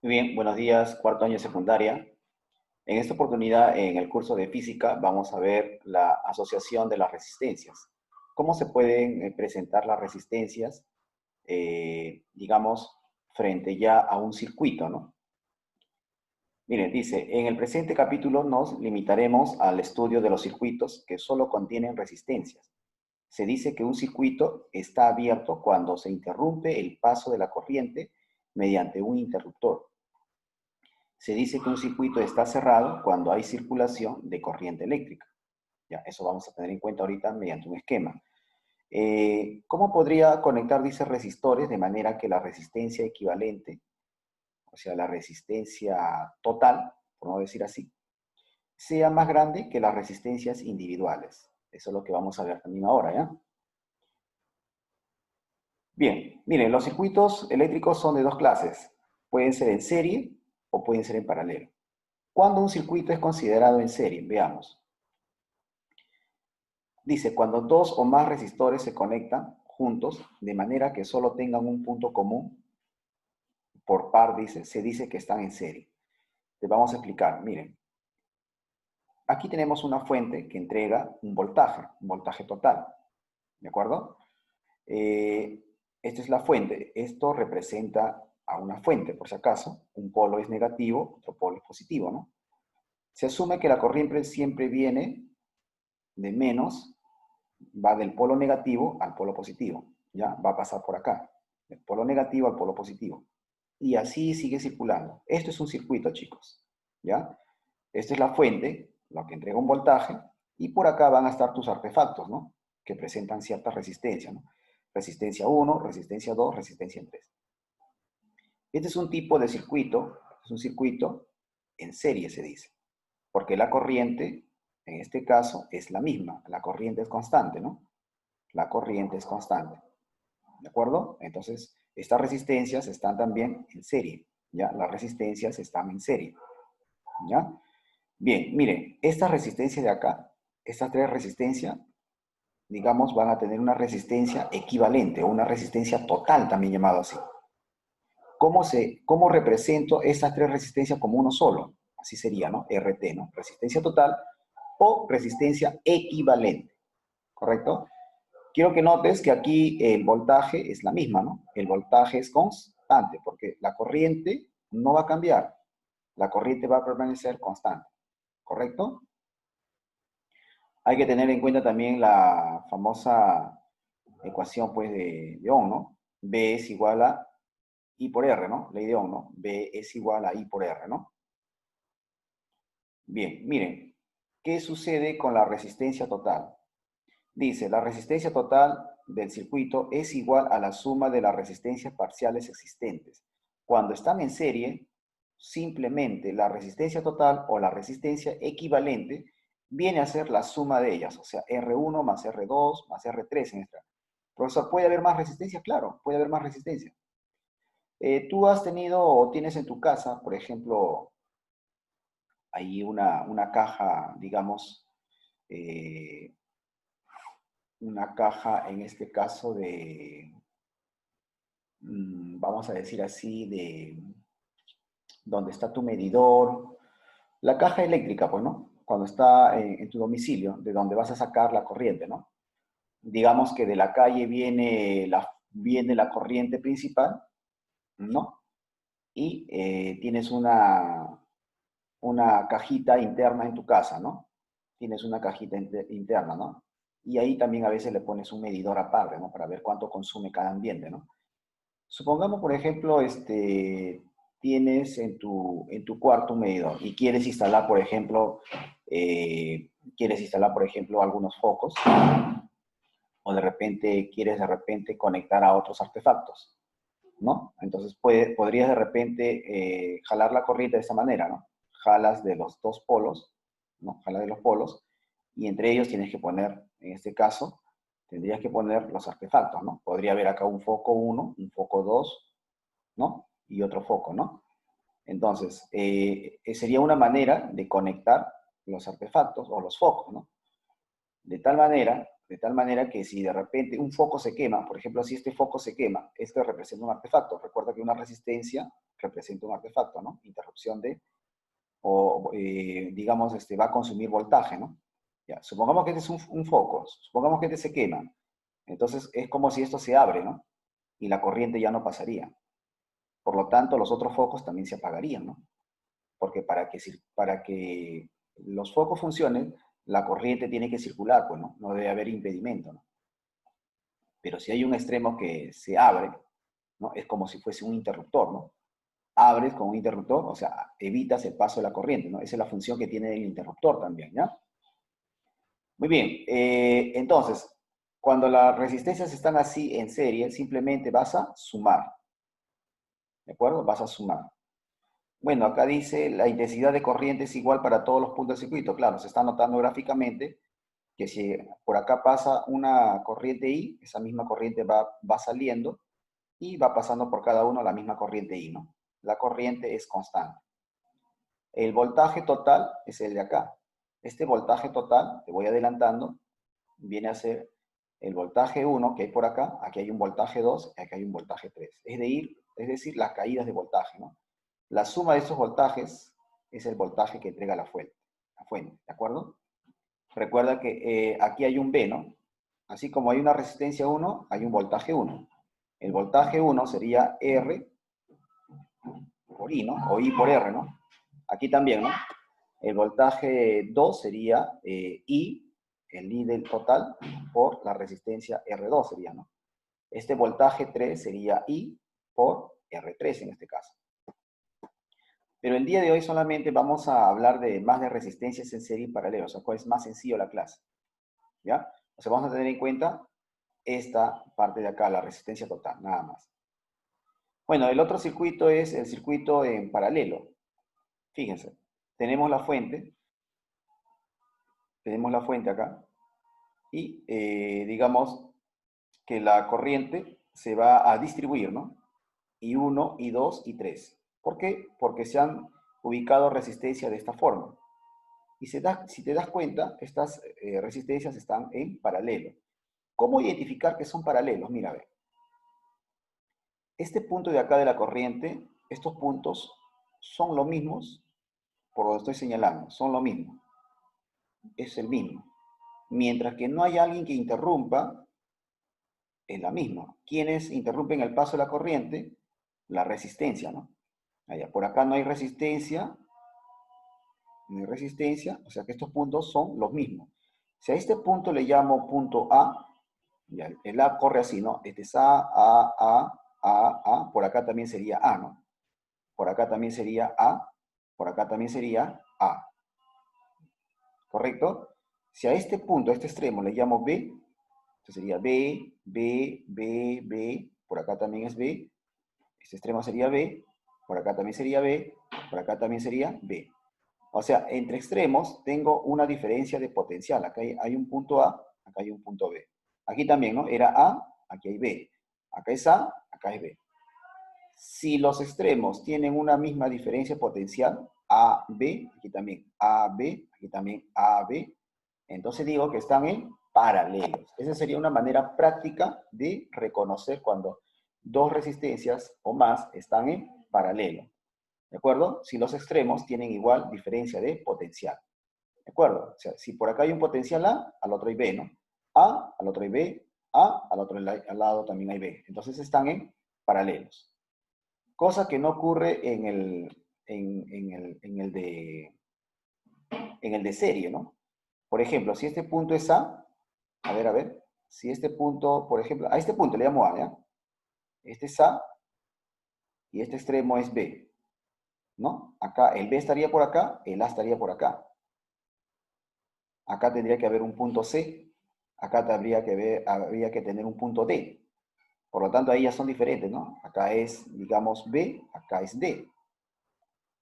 Muy bien, buenos días, cuarto año de secundaria. En esta oportunidad, en el curso de física, vamos a ver la asociación de las resistencias. ¿Cómo se pueden presentar las resistencias, digamos, frente ya a un circuito, ¿no? Miren, dice, en el presente capítulo nos limitaremos al estudio de los circuitos que solo contienen resistencias. Se dice que un circuito está abierto cuando se interrumpe el paso de la corriente mediante un interruptor. Se dice que un circuito está cerrado cuando hay circulación de corriente eléctrica. Ya, eso vamos a tener en cuenta ahorita mediante un esquema. ¿Cómo podría conectar, dice, resistores de manera que la resistencia equivalente, o sea, la resistencia total, por no decir así, sea más grande que las resistencias individuales? Eso es lo que vamos a ver también ahora, ¿ya? Bien, miren, los circuitos eléctricos son de dos clases. Pueden ser en serie o pueden ser en paralelo. ¿Cuándo un circuito es considerado en serie? Veamos. Dice, cuando dos o más resistores se conectan juntos de manera que solo tengan un punto común por par, dice, se dice que están en serie. Les vamos a explicar. Miren, aquí tenemos una fuente que entrega un voltaje total. ¿De acuerdo? Esta es la fuente. Esto representa a una fuente, por si acaso. Un polo es negativo, otro polo es positivo, ¿no? Se asume que la corriente siempre viene de menos, va del polo negativo al polo positivo, ¿ya? Va a pasar por acá, del polo negativo al polo positivo. Y así sigue circulando. Esto es un circuito, chicos, ¿ya? Esta es la fuente, lo que entrega un voltaje, y por acá van a estar tus artefactos, ¿no? Que presentan cierta resistencia, ¿no? Resistencia 1, resistencia 2, resistencia 3. Este es un tipo de circuito, es un circuito en serie, se dice, porque la corriente, en este caso, es la misma, la corriente es constante, ¿no? La corriente es constante, ¿de acuerdo? Entonces, estas resistencias están también en serie, ¿ya? Las resistencias están en serie, ¿ya? Bien, miren, esta resistencia de acá, estas tres resistencias, digamos, van a tener una resistencia equivalente o una resistencia total, también llamado así. ¿Cómo represento estas tres resistencias como uno solo? Así sería, ¿no? RT, ¿no? Resistencia total o resistencia equivalente, ¿correcto? Quiero que notes que aquí el voltaje es la misma, ¿no? El voltaje es constante, porque la corriente no va a cambiar. La corriente va a permanecer constante, ¿correcto? Hay que tener en cuenta también la famosa ecuación, pues, de Ohm, ¿no? B es igual a I por R, ¿no? Ley de Ohm, ¿no? B es igual a I por R, ¿no? Bien, miren, ¿qué sucede con la resistencia total? Dice, la resistencia total del circuito es igual a la suma de las resistencias parciales existentes. Cuando están en serie, simplemente la resistencia total o la resistencia equivalente viene a ser la suma de ellas, o sea, R1 más R2 más R3 en esta. Profesor, ¿puede haber más resistencia? Claro, puede haber más resistencia. Tú has tenido o tienes en tu casa, por ejemplo, ahí una caja, digamos, eh, una caja en este caso de, vamos a decir así, de donde está tu medidor, la caja eléctrica, pues, ¿no? Cuando está en tu domicilio, de donde vas a sacar la corriente, ¿no? Digamos que de la calle viene la corriente principal, ¿no? Y tienes una cajita interna en tu casa, ¿no? Tienes una cajita interna, ¿no? Y ahí también a veces le pones un medidor aparte, ¿no? Para ver cuánto consume cada ambiente, ¿no? Supongamos, por ejemplo, tienes en tu cuarto un medidor y quieres instalar, por ejemplo, algunos focos o quieres de repente conectar a otros artefactos, ¿no? Entonces podrías de repente jalar la corriente de esta manera, ¿no? Jalas de los dos polos, ¿no? Jalas de los polos y entre ellos tienes que poner, en este caso, tendrías que poner los artefactos, ¿no? Podría haber acá un foco 1, un foco 2, ¿no? Y otro foco, ¿no? Entonces, sería una manera de conectar los artefactos o los focos, ¿no? De tal manera que si de repente un foco se quema, por ejemplo, si este foco se quema, este representa un artefacto. Recuerda que una resistencia representa un artefacto, ¿no? Interrupción de, o digamos, va a consumir voltaje, ¿no? Ya, supongamos que este es un foco, supongamos que este se quema. Entonces es como si esto se abre, ¿no? Y la corriente ya no pasaría. Por lo tanto, los otros focos también se apagarían, ¿no? Porque para que los focos funcionen, la corriente tiene que circular, pues, ¿no? No debe haber impedimento, ¿no? Pero si hay un extremo que se abre, ¿no? Es como si fuese un interruptor, ¿no? Abres con un interruptor, o sea, evitas el paso de la corriente, ¿no? Esa es la función que tiene el interruptor también, ¿ya? Muy bien, entonces, cuando las resistencias están así en serie, simplemente vas a sumar, ¿de acuerdo? Vas a sumar. Bueno, acá dice la intensidad de corriente es igual para todos los puntos del circuito. Claro, se está notando gráficamente que si por acá pasa una corriente I, esa misma corriente va saliendo y va pasando por cada uno la misma corriente I, ¿no? La corriente es constante. El voltaje total es el de acá. Este voltaje total, te voy adelantando, viene a ser el voltaje 1 que hay por acá, aquí hay un voltaje 2, aquí hay un voltaje 3. Es decir, las caídas de voltaje, ¿no? La suma de estos voltajes es el voltaje que entrega la fuente, ¿de acuerdo? Recuerda que aquí hay un V, ¿no? Así como hay una resistencia 1, hay un voltaje 1. El voltaje 1 sería R por I, ¿no? O I por R, ¿no? Aquí también, ¿no? El voltaje 2 sería I, el I del total, por la resistencia R2 sería, ¿no? Este voltaje 3 sería I por R3 en este caso. Pero el día de hoy solamente vamos a hablar más de resistencias en serie y paralelo, o sea, cuál es más sencillo la clase, ¿ya? O sea, vamos a tener en cuenta esta parte de acá, la resistencia total, nada más. Bueno, el otro circuito es el circuito en paralelo. Fíjense, tenemos la fuente acá, y digamos que la corriente se va a distribuir, ¿no? I1, I2, I3. ¿Por qué? Porque se han ubicado resistencias de esta forma. Y si te das cuenta, estas resistencias están en paralelo. ¿Cómo identificar que son paralelos? Mira, a ver. Este punto de acá de la corriente, estos puntos son los mismos, por lo que estoy señalando, son lo mismo. Es el mismo. Mientras que no hay alguien que interrumpa, es la misma. ¿Quiénes interrumpen el paso de la corriente? La resistencia, ¿no? Allá, por acá no hay resistencia, o sea que estos puntos son los mismos. Si a este punto le llamo punto A, ya, el A corre así, ¿no? Este es A, por acá también sería A, ¿no? Por acá también sería A, por acá también sería A. ¿Correcto? Si a este punto, a este extremo, le llamo B, entonces sería B, B, B, B, por acá también es B, este extremo sería B, por acá también sería B, por acá también sería B. O sea, entre extremos tengo una diferencia de potencial. Acá hay un punto A, acá hay un punto B. Aquí también, ¿no? Era A, aquí hay B. Acá es A, acá es B. Si los extremos tienen una misma diferencia potencial, A, B, aquí también A, B, aquí también A, B, entonces digo que están en paralelos. Esa sería una manera práctica de reconocer cuando dos resistencias o más están en paralelo. ¿De acuerdo? Si los extremos tienen igual diferencia de potencial. ¿De acuerdo? O sea, si por acá hay un potencial A, al otro hay B, ¿no? A, al otro hay B, A, al otro al lado también hay B. Entonces están en paralelos. Cosa que no ocurre en el de serie, ¿no? Por ejemplo, si este punto es a ver, si este punto, por ejemplo, a este punto le llamo A, ¿ya? Este es A y este extremo es B, ¿no? Acá el B estaría por acá, el A estaría por acá. Acá tendría que haber un punto C, acá habría que tener un punto D. Por lo tanto, ahí ya son diferentes, ¿no? Acá es, digamos, B, acá es D.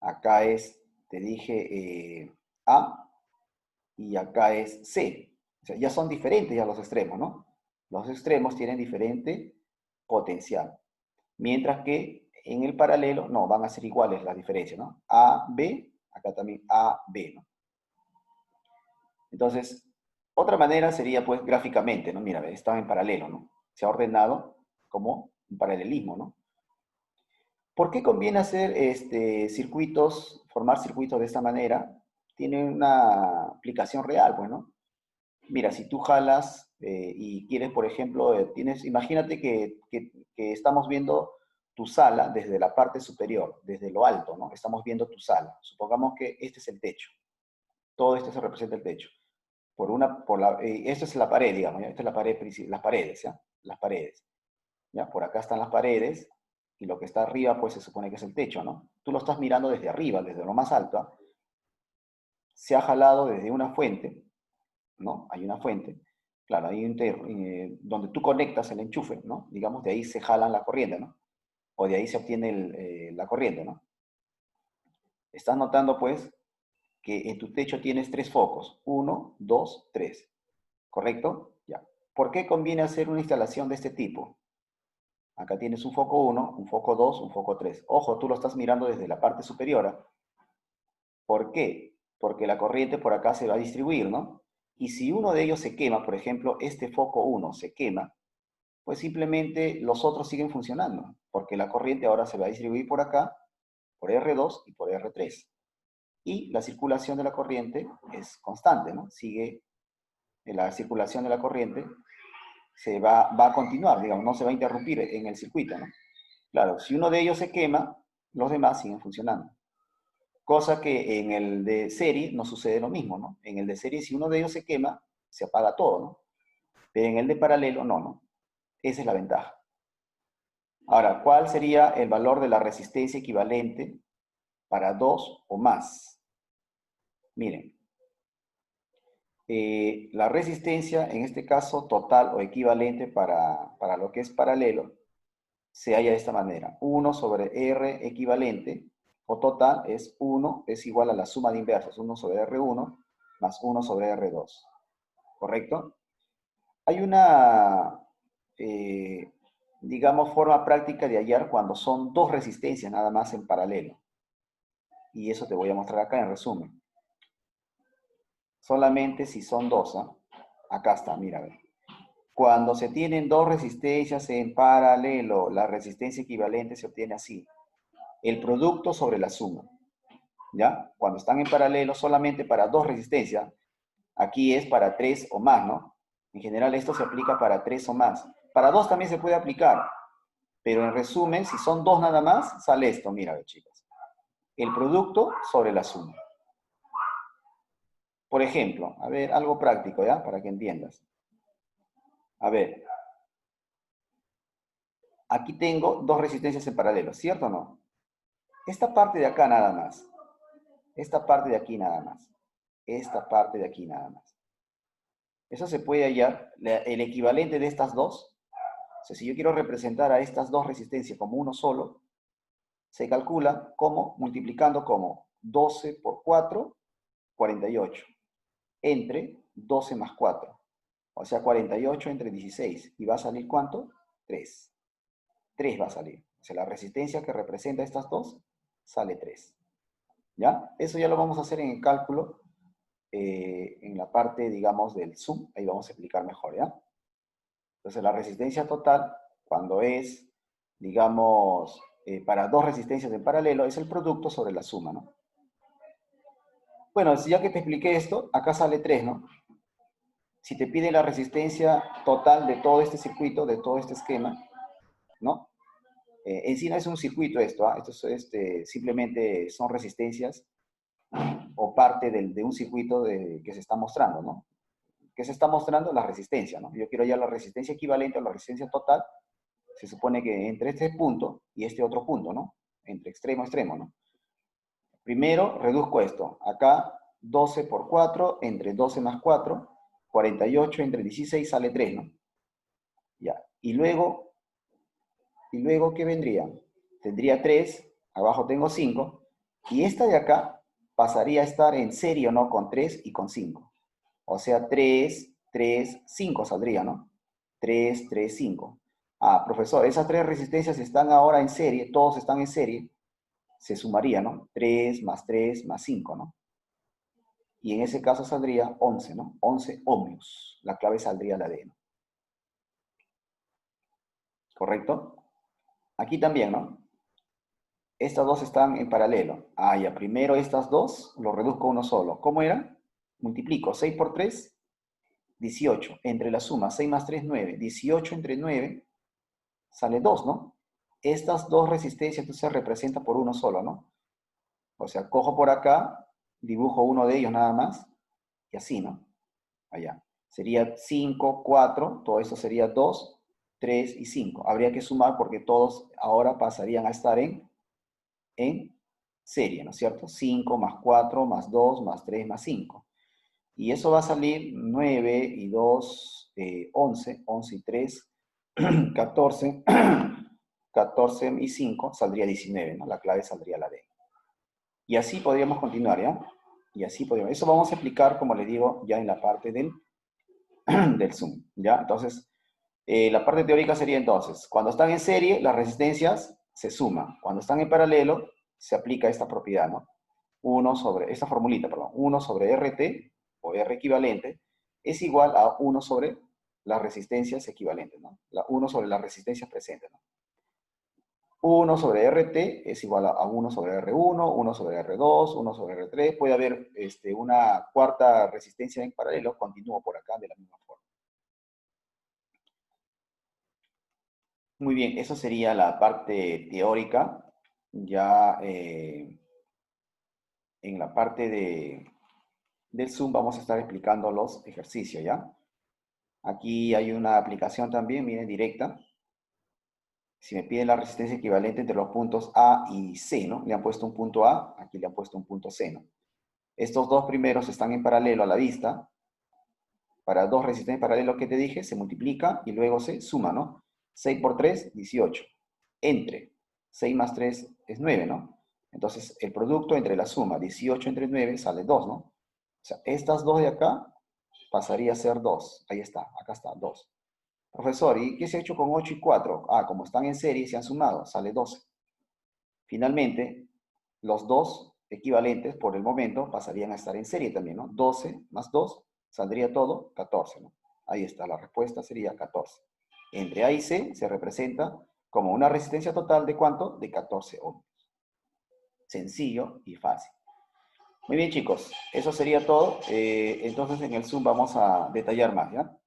Acá es, te dije, A, y acá es C. O sea, ya son diferentes ya los extremos, ¿no? Los extremos tienen diferente potencial. Mientras que en el paralelo, no, van a ser iguales las diferencias, ¿no? A, B, acá también A, B, ¿no? Entonces, otra manera sería, pues, gráficamente, ¿no? Mira, estaba en paralelo, ¿no? Se ha ordenado como un paralelismo, ¿no? ¿Por qué conviene hacer circuitos, formar circuitos de esta manera? Tiene una aplicación real, pues, ¿no? Mira, si tú jalas y quieres, por ejemplo, imagínate que estamos viendo tu sala desde la parte superior, desde lo alto, ¿no? Estamos viendo tu sala. Supongamos que este es el techo. Todo esto se representa el techo. Esto es la pared, digamos, ¿ya? Esta es la pared, las paredes, ¿ya? Las paredes, ¿ya? Por acá están las paredes y lo que está arriba, pues se supone que es el techo, ¿no? Tú lo estás mirando desde arriba, desde lo más alto, ¿ah? Se ha jalado desde una fuente, ¿no? Hay una fuente, claro, donde tú conectas el enchufe, ¿no? Digamos, de ahí se jalan la corriente, ¿no? O de ahí se obtiene la corriente, ¿no? Estás notando, pues, que en tu techo tienes 3 focos. 1, 2, 3. ¿Correcto? Ya. ¿Por qué conviene hacer una instalación de este tipo? Acá tienes un foco 1, un foco 2, un foco 3. Ojo, tú lo estás mirando desde la parte superior, ¿ah? ¿Por qué? Porque la corriente por acá se va a distribuir, ¿no? Y si uno de ellos se quema, por ejemplo, este foco 1 se quema, pues simplemente los otros siguen funcionando, porque la corriente ahora se va a distribuir por acá, por R2 y por R3. Y la circulación de la corriente es constante, ¿no? Sigue, la circulación de la corriente va a continuar, digamos, no se va a interrumpir en el circuito, ¿no? Claro, si uno de ellos se quema, los demás siguen funcionando. Cosa que en el de serie no sucede lo mismo, ¿no? En el de serie, si uno de ellos se quema, se apaga todo, ¿no? Pero en el de paralelo, no, ¿no? Esa es la ventaja. Ahora, ¿cuál sería el valor de la resistencia equivalente para dos o más? Miren, la resistencia, en este caso total o equivalente para lo que es paralelo, se halla de esta manera. 1 sobre R equivalente o total es igual a la suma de inversos, 1 sobre R1 más 1 sobre R2. ¿Correcto? Hay una, digamos, forma práctica de hallar cuando son dos resistencias nada más en paralelo. Y eso te voy a mostrar acá en resumen. Solamente si son dos, ¿ah? Acá está, mira, a ver. Cuando se tienen dos resistencias en paralelo, la resistencia equivalente se obtiene así. El producto sobre la suma. ¿Ya? Cuando están en paralelo solamente para dos resistencias, aquí es para 3 o más, ¿no? En general esto se aplica para 3 o más. Para 2 también se puede aplicar, pero en resumen, si son 2 nada más, sale esto, mira, chicos. El producto sobre la suma. Por ejemplo, a ver, algo práctico, ¿ya? Para que entiendas. A ver, aquí tengo dos resistencias en paralelo, ¿cierto o no? Esta parte de acá nada más. Esta parte de aquí nada más. Esta parte de aquí nada más. Eso se puede hallar, el equivalente de estas dos. O sea, si yo quiero representar a estas dos resistencias como uno solo, se calcula como multiplicando como 12 por 4, 48, entre 12 más 4. O sea, 48 entre 16. ¿Y va a salir cuánto? 3. 3 va a salir. O sea, la resistencia que representa estas dos sale 3. ¿Ya? Eso ya lo vamos a hacer en el cálculo, en la parte, digamos, del sum. Ahí vamos a explicar mejor, ¿ya? Entonces, la resistencia total, cuando es, digamos, para dos resistencias en paralelo, es el producto sobre la suma, ¿no? Bueno, ya que te expliqué esto, acá sale 3, ¿no? Si te pide la resistencia total de todo este circuito, de todo este esquema, ¿no? En sí no es un circuito esto, ¿ah? Esto simplemente son resistencias o parte de un circuito que se está mostrando, ¿no? ¿Qué se está mostrando? La resistencia, ¿no? Yo quiero ya la resistencia equivalente a la resistencia total. Se supone que entre este punto y este otro punto, ¿no? Entre extremo a extremo, ¿no? Primero reduzco esto. Acá 12 por 4 entre 12 más 4, 48 entre 16 sale 3, ¿no? Ya. Y luego, ¿qué vendría? Tendría 3, abajo tengo 5, y esta de acá pasaría a estar en serie, ¿no? Con 3 y con 5. O sea, 3, 3, 5 saldría, ¿no? 3, 3, 5. Ah, profesor, esas tres resistencias están ahora en serie, todos están en serie, se sumaría, ¿no? 3 más 3 más 5, ¿no? Y en ese caso saldría 11, ¿no? 11 ohmios. La clave saldría la D, ¿no? ¿Correcto? Aquí también, ¿no? Estas dos están en paralelo. Ah, ya, primero estas dos lo reduzco a uno solo. ¿Cómo era? Multiplico 6 por 3, 18. Entre la suma 6 más 3, 9. 18 entre 9 sale 2, ¿no? Estas dos resistencias entonces se representan por uno solo, ¿no? O sea, cojo por acá, dibujo uno de ellos nada más, y así, ¿no? Allá. Sería 5, 4, todo esto sería 2, 3 y 5. Habría que sumar porque todos ahora pasarían a estar en serie, ¿no es cierto? 5 más 4 más 2 más 3 más 5. Y eso va a salir 9 y 2, 11, 11 y 3, 14, 14 y 5, saldría 19, ¿no? La clave saldría la D. Y así podríamos continuar, ¿ya? Y así podríamos. Eso vamos a explicar, como les digo, ya en la parte del Zoom, ¿ya? Entonces, la parte teórica sería entonces, cuando están en serie, las resistencias se suman. Cuando están en paralelo, se aplica esta propiedad, ¿no? Esta formulita, perdón, 1 sobre RT, o R equivalente, es igual a 1 sobre las resistencias equivalentes, ¿no? 1 sobre las resistencias presentes, ¿no? 1 sobre RT es igual a 1 sobre R1, 1 sobre R2, 1 sobre R3. Puede haber una cuarta resistencia en paralelo, continúo por acá de la misma forma. Muy bien, eso sería la parte teórica. Ya en la parte del Zoom vamos a estar explicando los ejercicios, ¿ya? Aquí hay una aplicación también, miren, directa. Si me piden la resistencia equivalente entre los puntos A y C, ¿no? Le han puesto un punto A, aquí le han puesto un punto C, ¿no? Estos dos primeros están en paralelo a la vista. Para dos resistencias paralelas que te dije, se multiplica y luego se suma, ¿no? 6 por 3, 18. Entre 6 más 3 es 9, ¿no? Entonces, el producto entre la suma 18 entre 9 sale 2, ¿no? O sea, estas dos de acá pasaría a ser 2. Ahí está, acá está, 2. Profesor, ¿y qué se ha hecho con 8 y 4? Ah, como están en serie y se han sumado, sale 12. Finalmente, los dos equivalentes por el momento pasarían a estar en serie también, ¿no? 12 más 2 saldría todo 14, ¿no? Ahí está, la respuesta sería 14. Entre A y C se representa como una resistencia total de ¿cuánto? De 14 ohms. Sencillo y fácil. Muy bien, chicos, eso sería todo. Entonces en el Zoom vamos a detallar más, ¿ya?